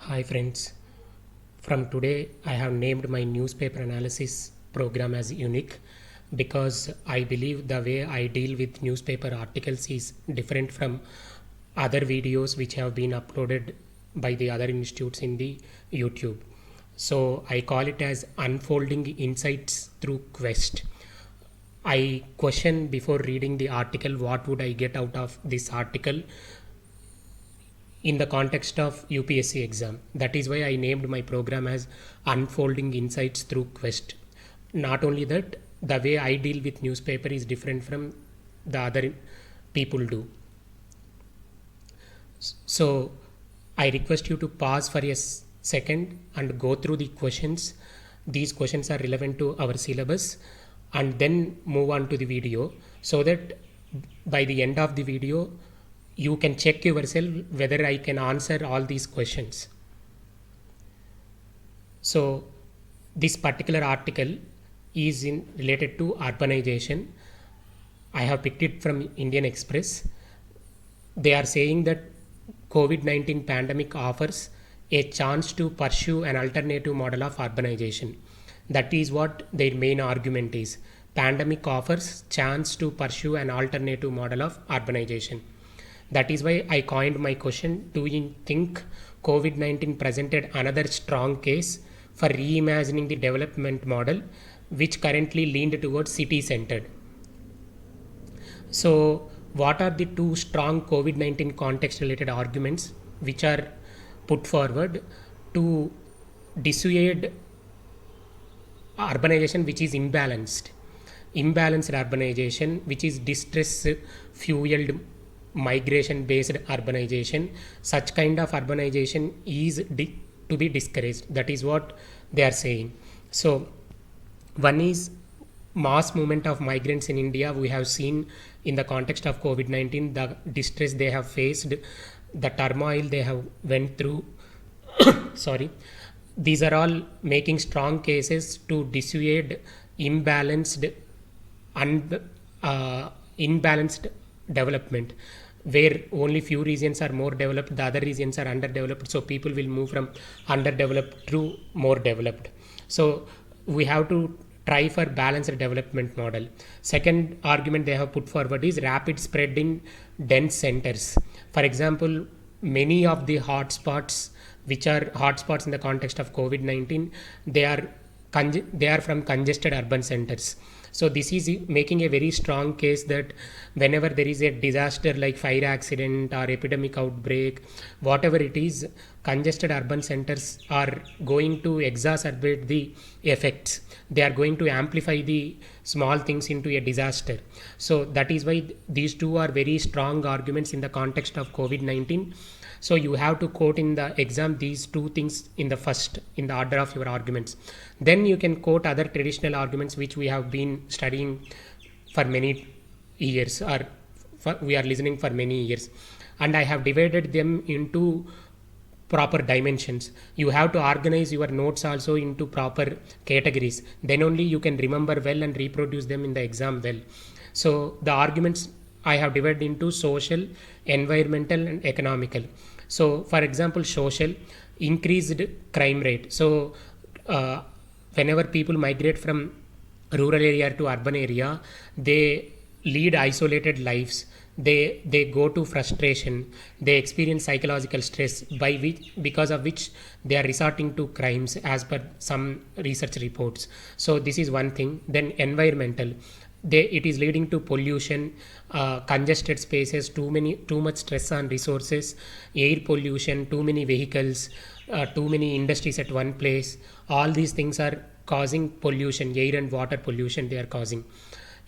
Hi friends, from today I have named my newspaper analysis program as unique because I believe the way I deal with newspaper articles is different from other videos which have been uploaded by the other institutes in the YouTube. So I call it as unfolding insights through quest. I question before reading the article what would I get out of this article in the context of UPSC exam. That is why I named my program as Unfolding Insights Through Quest. Not only that, the way I deal with newspaper is different from the other people do. So I request you to pause for a second and go through the questions. These questions are relevant to our syllabus and then move on to the video so that by the end of the video you can check yourself whether I can answer all these questions. So this particular article is related to urbanization. I have picked it from Indian Express. They are saying that COVID-19 pandemic offers a chance to pursue an alternative model of urbanization. That is what their main argument is. Pandemic offers chance to pursue an alternative model of urbanization. That is why I coined my question, do you think COVID-19 presented another strong case for reimagining the development model which currently leaned towards city-centered? So what are the two strong COVID-19 context related arguments which are put forward to dissuade urbanization which is imbalanced? Imbalanced urbanization which is distress fueled migration based urbanization, such kind of urbanization is to be discouraged. That is what they are saying. So one is mass movement of migrants in India. We have seen in the context of COVID-19 the distress they have faced, the turmoil they have went through. Sorry, these are all making strong cases to dissuade imbalanced imbalanced development, where only few regions are more developed, the other regions are underdeveloped, so people will move from underdeveloped to more developed. So we have to try for balanced development model. Second argument they have put forward is rapid spread in dense centers. For example, many of the hotspots which are hotspots in the context of COVID-19, they are from congested urban centers. So this is making a very strong case that whenever there is a disaster like fire accident or epidemic outbreak, whatever it is, congested urban centers are going to exacerbate the effects. They are going to amplify the small things into a disaster. So that is why these two are very strong arguments in the context of COVID-19. So you have to quote in the exam these two things in the order of your arguments. Then you can quote other traditional arguments which we have been studying for many years, or we are listening for many years. And I have divided them into proper dimensions. You have to organize your notes also into proper categories. Then only you can remember well and reproduce them in the exam well. So the arguments I have divided into social, environmental and economical. So for example, social, increased crime rate. So whenever people migrate from rural area to urban area, they lead isolated lives. They go to frustration, they experience psychological stress because of which they are resorting to crimes as per some research reports. So this is one thing. Then environmental, it is leading to pollution, congested spaces, too much stress on resources, air pollution, too many vehicles, too many industries at one place. All these things are causing pollution, air and water pollution they are causing.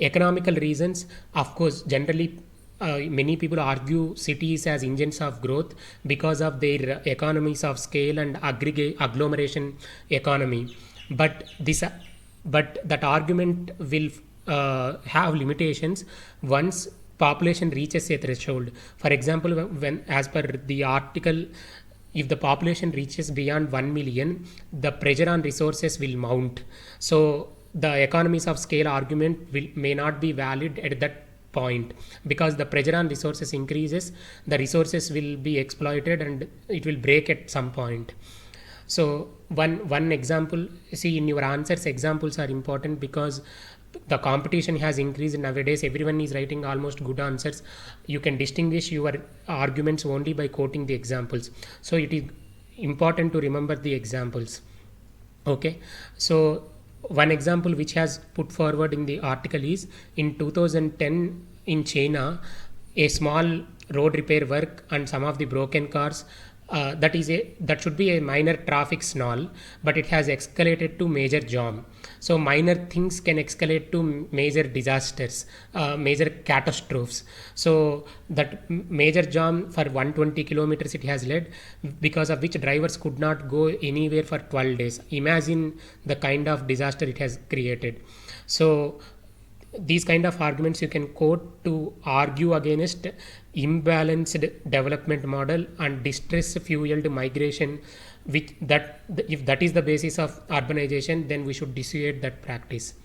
Economical reasons, of course, generally many people argue cities as engines of growth because of their economies of scale and agglomeration economy. But that argument will have limitations once population reaches a threshold. For example, when as per the article, if the population reaches beyond 1 million, the pressure on resources will mount. So the economies of scale argument may not be valid at that point, because the pressure on resources increases, the resources will be exploited and it will break at some point. So one example, see in your answers, examples are important because the competition has increased nowadays. Everyone is writing almost good answers. You can distinguish your arguments only by quoting the examples. So it is important to remember the examples. Okay, so one example which has put forward in the article is in 2010 in China, a small road repair work and some of the broken cars, that should be a minor traffic snarl, but it has escalated to major jam. So minor things can escalate to major disasters, major catastrophes. So that major jam for 120 kilometers it has led, because of which drivers could not go anywhere for 12 days. Imagine the kind of disaster it has created. So these kind of arguments you can quote to argue against imbalanced development model and distress fueled migration, which that if that is the basis of urbanization, then we should dissuade that practice.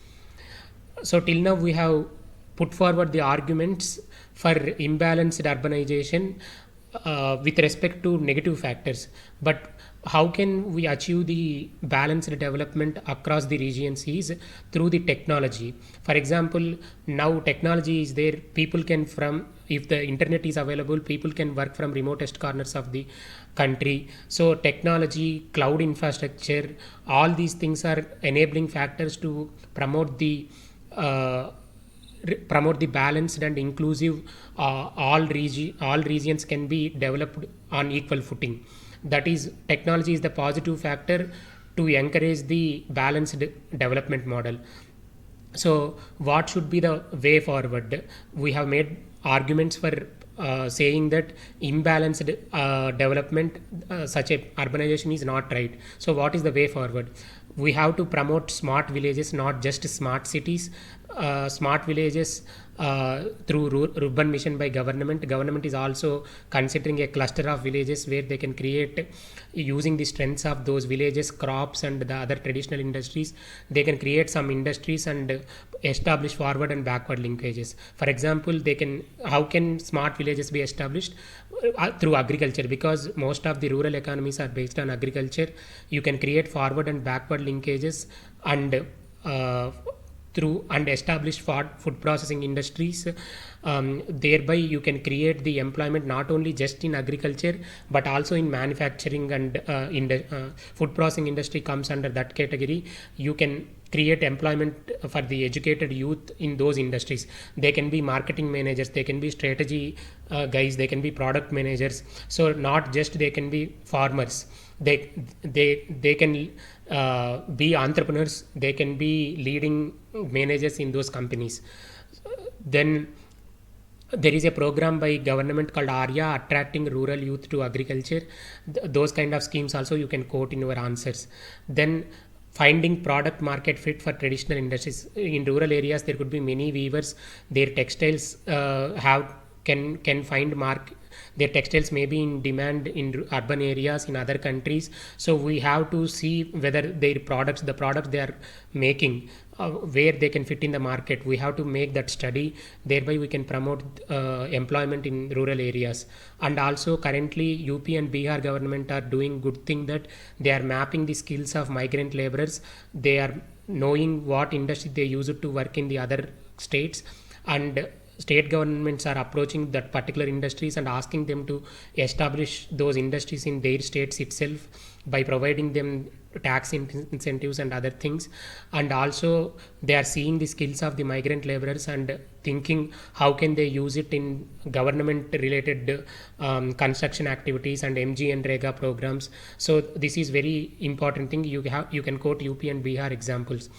So till now we have put forward the arguments for imbalanced urbanization with respect to negative factors, but how can we achieve the balanced development across the regions is through the technology. For example, now technology is there, people can, from if the internet is available, people can work from remotest corners of the country. So technology, cloud infrastructure, all these things are enabling factors to promote the balanced and inclusive, all regions can be developed on equal footing. That is, technology is the positive factor to encourage the balanced development model. So what should be the way forward? We have made arguments for saying that imbalanced development, such a urbanization is not right. So what is the way forward? We have to promote smart villages, not just smart cities. Smart villages through urban mission by government. Government is also considering a cluster of villages where they can create, using the strengths of those villages, crops and the other traditional industries. They can create some industries and establish forward and backward linkages. For example, how can smart villages be established? Through agriculture, because most of the rural economies are based on agriculture. You can create forward and backward linkages and through and establish food processing industries. Thereby you can create the employment not only just in agriculture but also in manufacturing, and food processing industry comes under that category. You can create employment for the educated youth in those industries. They can be marketing managers, they can be strategy guys, they can be product managers. So not just they can be farmers, they can be entrepreneurs, they can be leading managers in those companies. Then there is a program by government called ARYA, attracting rural youth to agriculture. Those kind of schemes also you can quote in your answers. Then finding product market fit for traditional industries. In rural areas there could be many weavers, their textiles can find their textiles may be in demand in urban areas in other countries. So we have to see whether the products they are making, where they can fit in the market. We have to make that study. Thereby we can promote employment in rural areas. And also currently UP and Bihar government are doing good thing, that they are mapping the skills of migrant laborers. They are knowing what industry they use it to work in the other states, and state governments are approaching that particular industries and asking them to establish those industries in their states itself by providing them tax incentives and other things. And also they are seeing the skills of the migrant laborers and thinking how can they use it in government related construction activities and MG and Rega programs. So this is very important thing. You can quote UP and Bihar examples.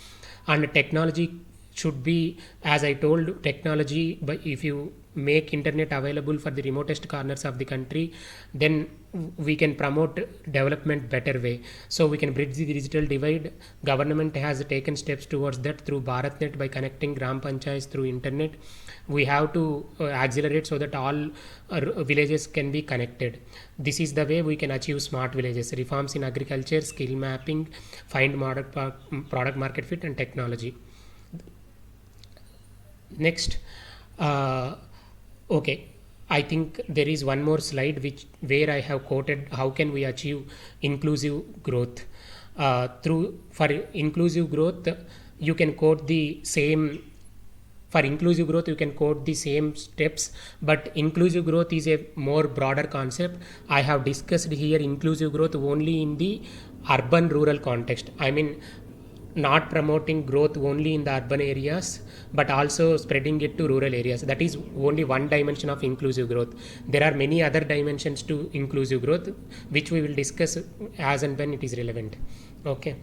And technology should be, as I told, technology, but if you make internet available for the remotest corners of the country, then we can promote development better way. So we can bridge the digital divide. Government has taken steps towards that through BharatNet, by connecting gram panchayats through internet. We have to accelerate so that all villages can be connected. This is the way we can achieve smart villages. Reforms in agriculture, skill mapping, find product market fit, and technology. Next, Okay, I think there is one more slide which where I have quoted how can we achieve inclusive growth. Through for inclusive growth, you can quote the same. For inclusive growth, you can quote the same steps, but inclusive growth is a more broader concept. I have discussed here inclusive growth only in the urban rural context. I mean, not promoting growth only in the urban areas but also spreading it to rural areas. That is only one dimension of inclusive growth. There are many other dimensions to inclusive growth which we will discuss as and when it is relevant. Okay,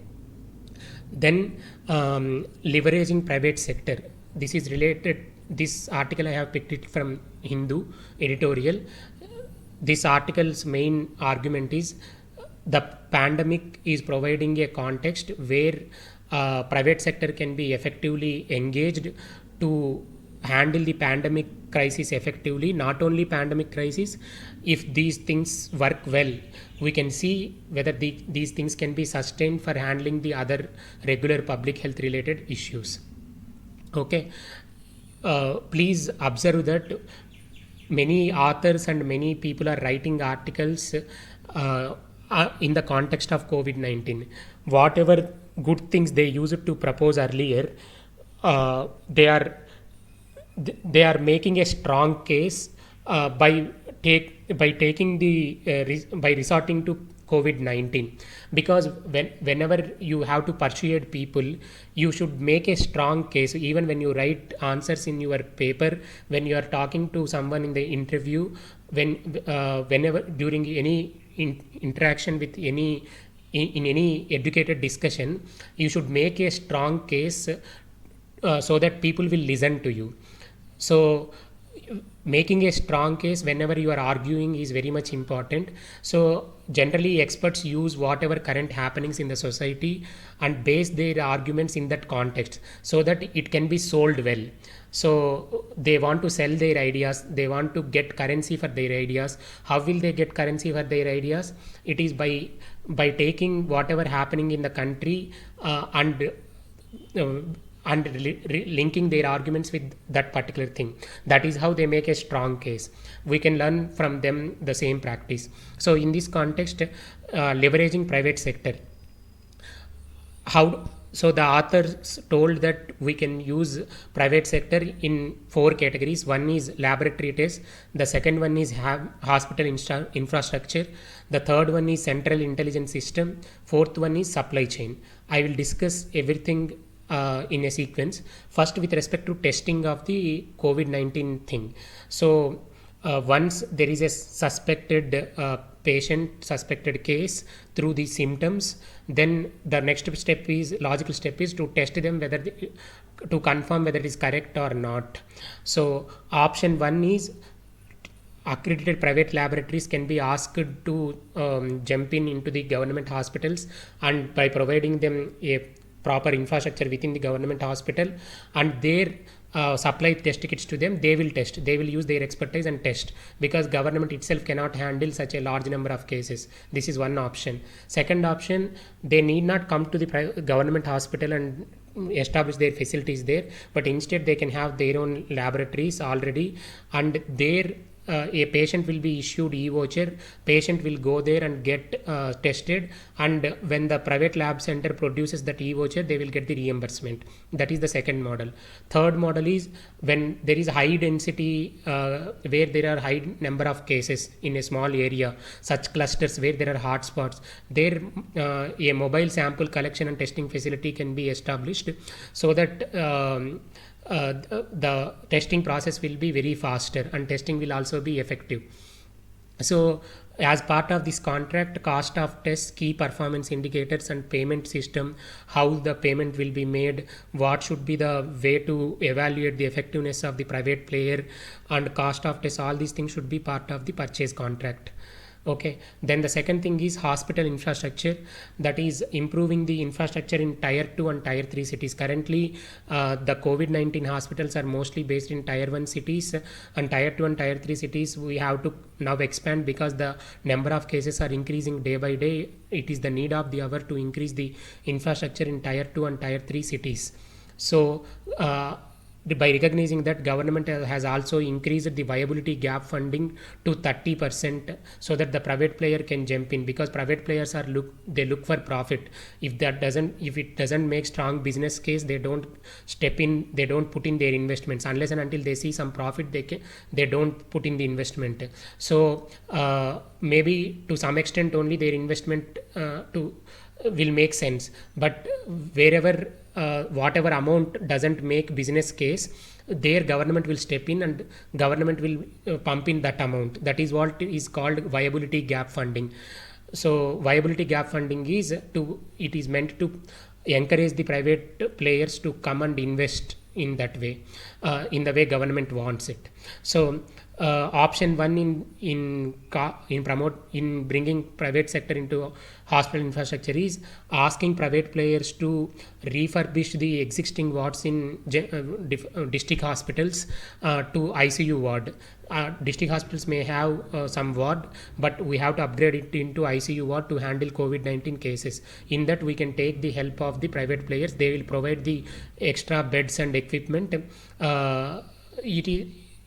then leveraging private sector. This is related. This article I have picked it from Hindu editorial. This article's main argument is the pandemic is providing a context where private sector can be effectively engaged to handle the pandemic crisis effectively. Not only pandemic crisis, if these things work well, we can see whether these things can be sustained for handling the other regular public health related issues. Okay, please observe that many authors and many people are writing articles in the context of COVID-19. Whatever good things they used to propose earlier, uh, they are they are making a strong case by taking the by resorting to COVID-19, because whenever you have to persuade people, you should make a strong case. Even when you write answers in your paper, when you are talking to someone in the interview, whenever during any interaction with any in any educated discussion, you should make a strong case so that people will listen to you. So making a strong case whenever you are arguing is very much important. So generally experts use whatever current happenings in the society and base their arguments in that context so that it can be sold well. So they want to sell their ideas, they want to get currency for their ideas. How will they get currency for their ideas? It is by taking whatever happening in the country uh, and linking their arguments with that particular thing. That is how they make a strong case. We can learn from them the same practice. So in this context, leveraging private sector, how so the authors told that we can use private sector in four categories. One is laboratory tests, the second one is hospital infrastructure, the third one is central intelligence system, fourth one is supply chain. I will discuss everything in a sequence. First, with respect to testing of the COVID-19 thing. So once there is a suspected suspected case through the symptoms, then the next step is logical step is to test them whether to confirm whether it is correct or not. So option one is accredited private laboratories can be asked to jump into the government hospitals, and by providing them a proper infrastructure within the government hospital and their supply test kits to them, they will test, they will use their expertise and test, because government itself cannot handle such a large number of cases. This is one option. Second option, they need not come to the government hospital and establish their facilities there, but instead they can have their own laboratories already, and their a patient will be issued e-voucher, patient will go there and get tested, and when the private lab center produces that e-voucher, they will get the reimbursement. That is the second model. Third model is when there is high density where there are high number of cases in a small area, such clusters where there are hotspots, there a mobile sample collection and testing facility can be established so that the testing process will be very faster and testing will also be effective. So as part of this contract, cost of tests, key performance indicators and payment system, how the payment will be made, what should be the way to evaluate the effectiveness of the private player, and cost of tests, all these things should be part of the purchase contract. Okay, then the second thing is hospital infrastructure, that is improving the infrastructure in tier 2 and tier 3 cities. Currently the COVID-19 hospitals are mostly based in tier 1 cities, and tier 2 and tier 3 cities we have to now expand because the number of cases are increasing day by day. It is the need of the hour to increase the infrastructure in tier 2 and tier 3 cities. So by recognizing that government has also increased the viability gap funding to 30% so that the private player can jump in, because private players are look for profit. If it doesn't make strong business case, they don't step in, they don't put in their investments unless and until they see some profit. They don't put in the investment. So maybe to some extent only their investment to will make sense, but wherever whatever amount doesn't make business case, their government will step in and government will pump in that amount. That is what is called viability gap funding. So viability gap funding it is meant to encourage the private players to come and invest in that way, in the way government wants it. So option one in bringing private sector into hospital infrastructure is asking private players to refurbish the existing wards in district hospitals to ICU ward. District hospitals may have some ward, but we have to upgrade it into ICU ward to handle COVID-19 cases. In that, we can take the help of the private players. They will provide the extra beds and equipment.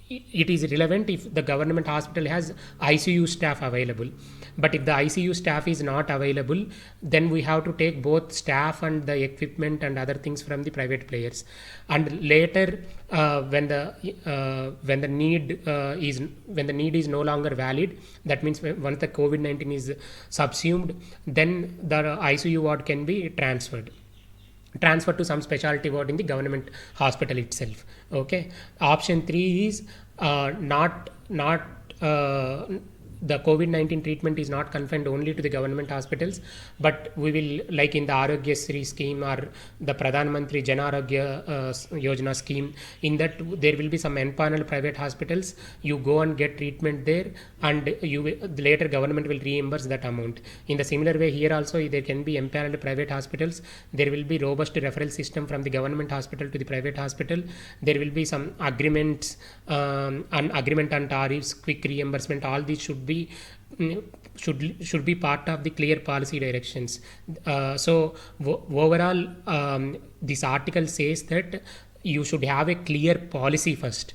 It is relevant if the government hospital has ICU staff available. But if the ICU staff is not available, then we have to take both staff and the equipment and other things from the private players. And later, when the need is no longer valid, that means once the COVID-19 is subsumed, then the ICU ward can be transferred to some specialty ward in the government hospital itself. Okay. Option 3 is not the COVID-19 treatment is not confined only to the government hospitals, but we will, like in the Arogya Sri scheme or the Pradhan Mantri Jan Arogya Yojana scheme, in that there will be some empaneled private hospitals. You go and get treatment there, and later government will reimburse that amount. In the similar way, here also there can be empaneled private hospitals. There will be robust referral system from the government hospital to the private hospital. There will be some agreements, agreement on tariffs, quick reimbursement. All these should be part of the clear policy directions. So overall, this article says that you should have a clear policy first.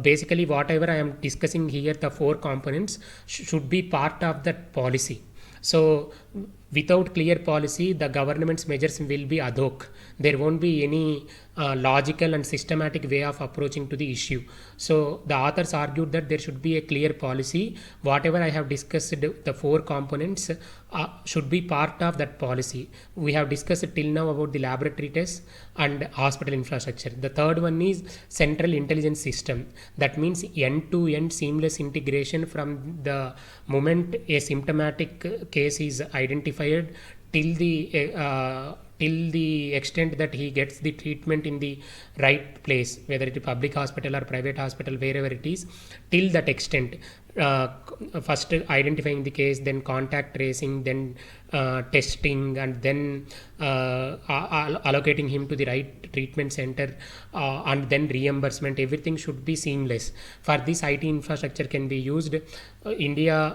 Basically, whatever I am discussing here, the 4 components should be part of that policy. So without clear policy, the government's measures will be ad hoc. There won't be any logical and systematic way of approaching to the issue. So the authors argued that there should be a clear policy. Whatever I have discussed, the 4 components should be part of that policy. We have discussed till now about the laboratory tests and hospital infrastructure. The third one is central intelligence system. That means end-to-end seamless integration from the moment a symptomatic case is identified till the extent that he gets the treatment in the right place, whether it is public hospital or private hospital, wherever it is, till that extent. First identifying the case, then contact tracing, then testing, and then allocating him to the right treatment center, and then reimbursement. Everything should be seamless. For this, IT infrastructure can be used. Indian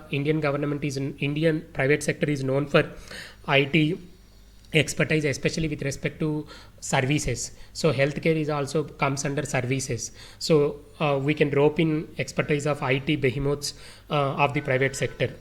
private sector is known for IT expertise, especially with respect to services. So healthcare is also comes under services. So we can rope in expertise of IT behemoths of the private sector.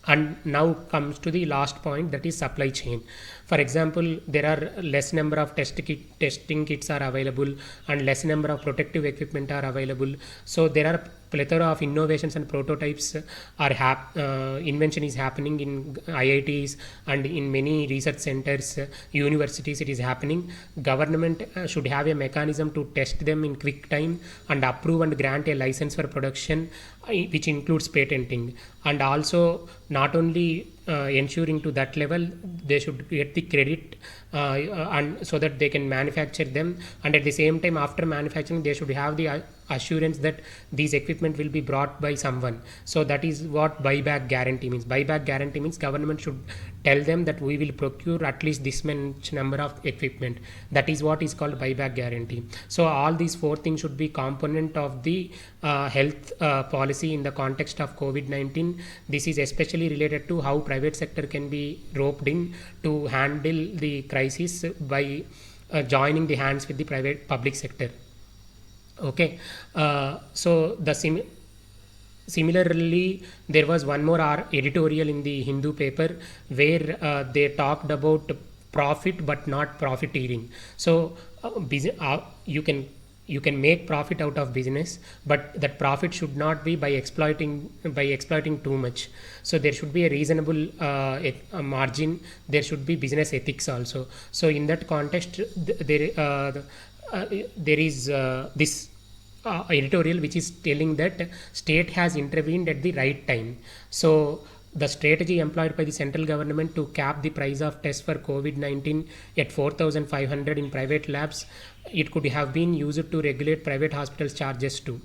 And now comes to the last point, that is supply chain. For example, there are less number of testing kits are available, and less number of protective equipment are available. So there are plethora of innovations and prototypes invention is happening in IITs and in many research centers, universities. It is happening. Government should have a mechanism to test them in quick time and approve and grant a license for production, which includes patenting. And also not only ensuring to that level, they should get the credit and so that they can manufacture them, and at the same time after manufacturing they should have the assurance that these equipment will be brought by someone. So that is what buyback guarantee means. Buyback guarantee means government should tell them that we will procure at least this much number of equipment. That is what is called buyback guarantee. So all these 4 things should be component of the health policy in the context of COVID-19. This is especially related to how private sector can be roped in to handle the crisis by joining the hands with the private public sector. Okay, so similarly, there was one more editorial in the Hindu paper where they talked about profit but not profiteering. So you can make profit out of business, but that profit should not be by exploiting too much. So there should be a reasonable a margin. There should be business ethics also. So in that context, there is this editorial which is telling that state has intervened at the right time. So the strategy employed by the central government to cap the price of tests for COVID-19 at 4,500 in private labs, it could have been used to regulate private hospitals charges too.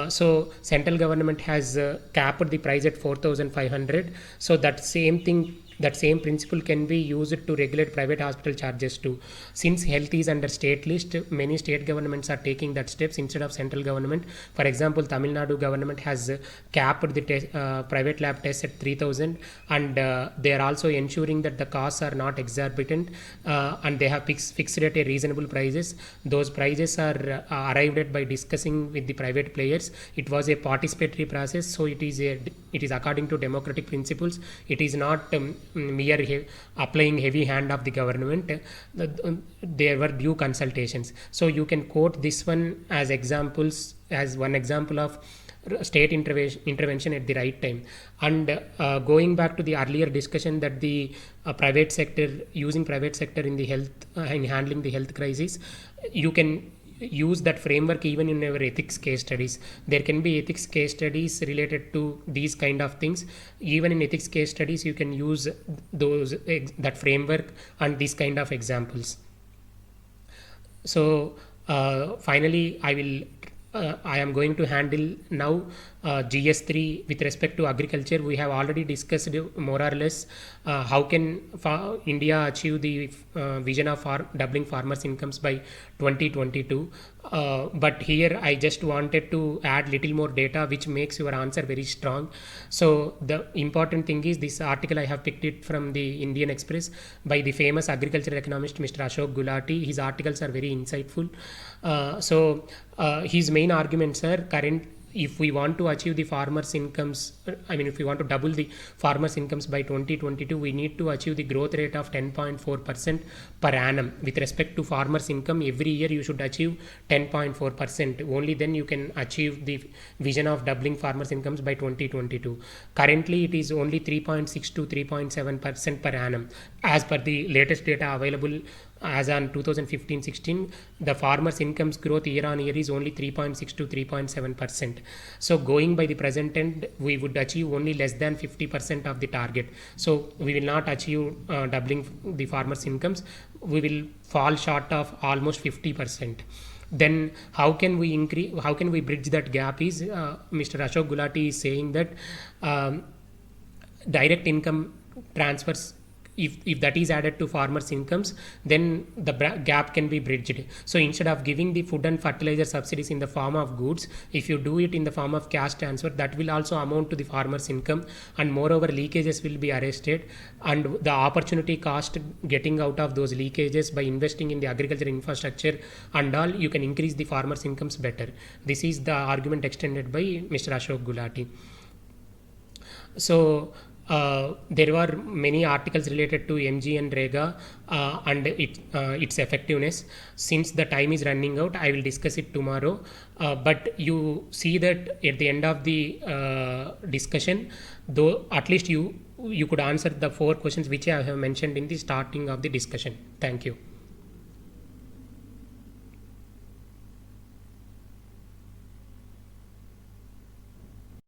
So central government has capped the price at 4,500. So that same principle can be used to regulate private hospital charges too. Since health is under state list, many state governments are taking that steps instead of central government. For example, Tamil Nadu government has capped the private lab tests at 3,000, and they are also ensuring that the costs are not exorbitant, and they have fixed at a reasonable prices. Those prices are arrived at by discussing with the private players. It was a participatory process, so it is according to democratic principles. It is not mere applying heavy hand of the government. There were due consultations. So you can quote this one as examples, as one example of state intervention at the right time. And going back to the earlier discussion that the private sector, using private sector in the health in handling the health crisis, you can use that framework even in our ethics case studies. There can be ethics case studies related to these kind of things. Even in ethics case studies, you can use that framework and these kind of examples. So finally, I am going to handle now GS3 with respect to agriculture. We have already discussed more or less how can India achieve the vision of doubling farmers' incomes by 2022. But here I just wanted to add little more data which makes your answer very strong. So the important thing is this article I have picked it from the Indian Express by the famous agricultural economist Mr. Ashok Gulati. His articles are very insightful. So his main arguments are if we want to achieve the farmers' incomes, if we want to double the farmers' incomes by 2022, we need to achieve the growth rate of 10.4% per annum. With respect to farmers' income, every year you should achieve 10.4%. Only then you can achieve the vision of doubling farmers' incomes by 2022. Currently, it is only 3.6 to 3.7% per annum. As per the latest data available as on 2015-16, the farmers' incomes growth year on year is only 3.6 to 3.7%. So going by the present end, we would achieve only less than 50% of the target. So we will not achieve doubling the farmers' incomes. We will fall short of almost 50%. Then how can we bridge that gap is Mr. Ashok Gulati is saying that direct income transfers, if that is added to farmers' incomes, then the gap can be bridged. So instead of giving the food and fertilizer subsidies in the form of goods, if you do it in the form of cash transfer, that will also amount to the farmers' income, and moreover leakages will be arrested, and the opportunity cost getting out of those leakages by investing in the agriculture infrastructure and all, you can increase the farmers' incomes better. This is the argument extended by Mr. Ashok Gulati. So there were many articles related to MGNREGA and its effectiveness. Since the time is running out, I will discuss it tomorrow. But you see that at the end of the discussion, though at least you could answer the 4 questions which I have mentioned in the starting of the discussion. Thank you.